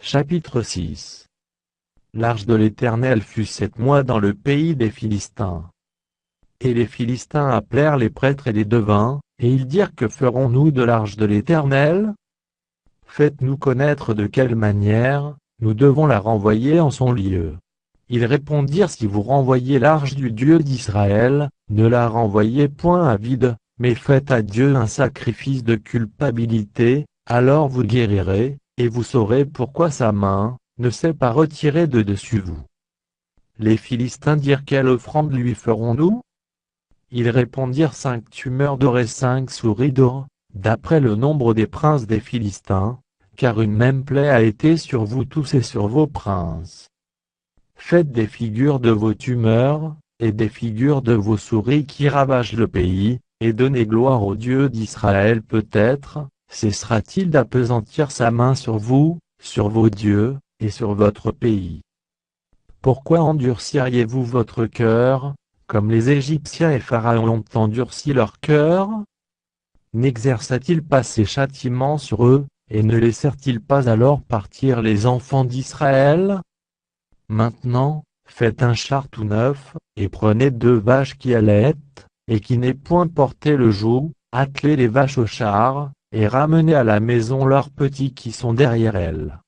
Chapitre 6. L'arche de l'Éternel fut 7 mois dans le pays des Philistins. Et les Philistins appelèrent les prêtres et les devins, et ils dirent: Que ferons-nous de l'arche de l'Éternel? Faites-nous connaître de quelle manière nous devons la renvoyer en son lieu. Ils répondirent: Si vous renvoyez l'arche du Dieu d'Israël, ne la renvoyez point à vide, mais faites à Dieu un sacrifice de culpabilité, alors vous guérirez, et vous saurez pourquoi sa main ne s'est pas retirée de dessus vous. Les Philistins dirent: Quelle offrande lui ferons-nous? Ils répondirent: 5 tumeurs d'or et 5 souris d'or, d'après le nombre des princes des Philistins, car une même plaie a été sur vous tous et sur vos princes. Faites des figures de vos tumeurs, et des figures de vos souris qui ravagent le pays, et donnez gloire au Dieu d'Israël. Peut-être cessera-t-il d'appesantir sa main sur vous, sur vos dieux, et sur votre pays. Pourquoi endurciriez-vous votre cœur, comme les Égyptiens et Pharaon ont endurci leur cœur? N'exerça-t-il pas ses châtiments sur eux, et ne laissèrent-ils pas alors partir les enfants d'Israël? Maintenant, faites un char tout neuf, et prenez 2 vaches qui allaitent, et qui n'aient point porté le joug, attelez les vaches au char, et ramenez à la maison leurs petits qui sont derrière elles.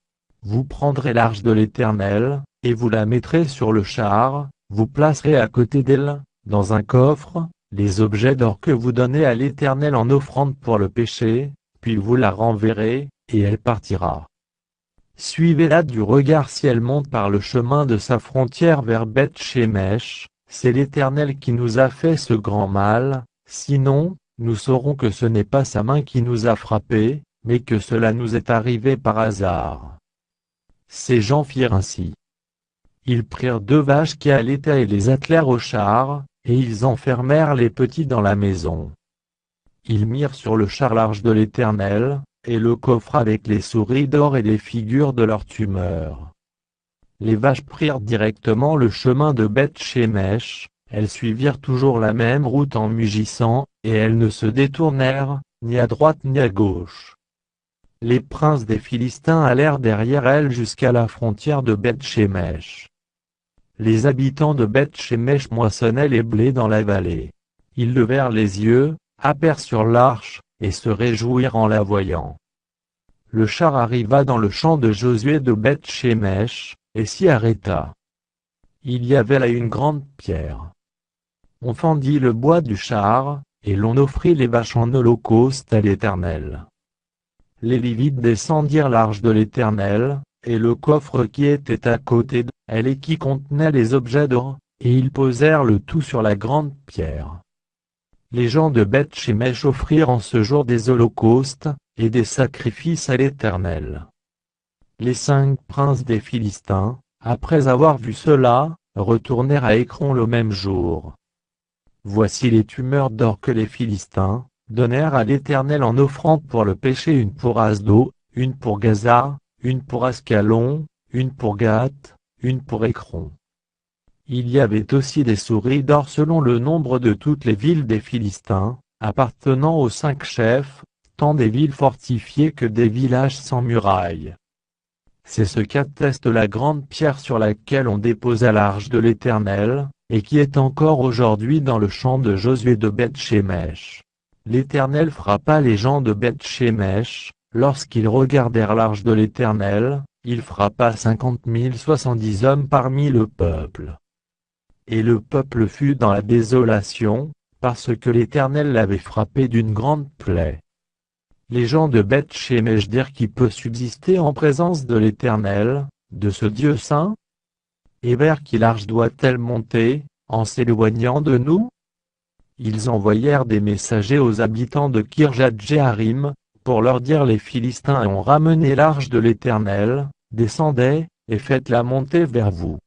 Vous prendrez l'arche de l'Éternel, et vous la mettrez sur le char, vous placerez à côté d'elle, dans un coffre, les objets d'or que vous donnez à l'Éternel en offrande pour le péché, puis vous la renverrez, et elle partira. Suivez-la du regard si elle monte par le chemin de sa frontière vers Beth-Shemesh, c'est l'Éternel qui nous a fait ce grand mal, sinon, nous saurons que ce n'est pas sa main qui nous a frappés, mais que cela nous est arrivé par hasard. Ces gens firent ainsi. Ils prirent 2 vaches qui allaitaient et les attelèrent au char, et ils enfermèrent les petits dans la maison. Ils mirent sur le char l'arche de l'Éternel, et le coffre avec les souris d'or et les figures de leurs tumeurs. Les vaches prirent directement le chemin de Beth-Shemesh, elles suivirent toujours la même route en mugissant, et elles ne se détournèrent, ni à droite ni à gauche. Les princes des Philistins allèrent derrière elles jusqu'à la frontière de Beth-Shemesh. Les habitants de Beth-Shemesh moissonnaient les blés dans la vallée. Ils levèrent les yeux, aperçurent l'arche, et se réjouirent en la voyant. Le char arriva dans le champ de Josué de Beth-Shemesh, et s'y arrêta. Il y avait là une grande pierre. On fendit le bois du char, et l'on offrit les vaches en holocauste à l'Éternel. Les Lévites descendirent l'arche de l'Éternel, et le coffre qui était à côté d'elle et qui contenait les objets d'or, et ils posèrent le tout sur la grande pierre. Les gens de Beth-Shemesh offrirent en ce jour des holocaustes, et des sacrifices à l'Éternel. Les 5 princes des Philistins, après avoir vu cela, retournèrent à Écron le même jour. Voici les tumeurs d'or que les Philistins donnèrent à l'Éternel en offrande pour le péché: une pour Asdo, une pour Gaza, une pour Ascalon, une pour Gath, une pour Écron. Il y avait aussi des souris d'or selon le nombre de toutes les villes des Philistins, appartenant aux 5 chefs, tant des villes fortifiées que des villages sans murailles. C'est ce qu'atteste la grande pierre sur laquelle on déposa l'arche de l'Éternel, et qui est encore aujourd'hui dans le champ de Josué de Beth-Shemesh. L'Éternel frappa les gens de Beth-Shemesh, lorsqu'ils regardèrent l'arche de l'Éternel, il frappa 50 070 hommes parmi le peuple. Et le peuple fut dans la désolation, parce que l'Éternel l'avait frappé d'une grande plaie. Les gens de Beth-Shemesh dirent: Qui peut subsister en présence de l'Éternel, de ce Dieu saint? Et vers qui l'arche doit-elle monter, en s'éloignant de nous? Ils envoyèrent des messagers aux habitants de Kirjat-Jéarim, pour leur dire: Les Philistins ont ramené l'arche de l'Éternel, descendez, et faites-la monter vers vous.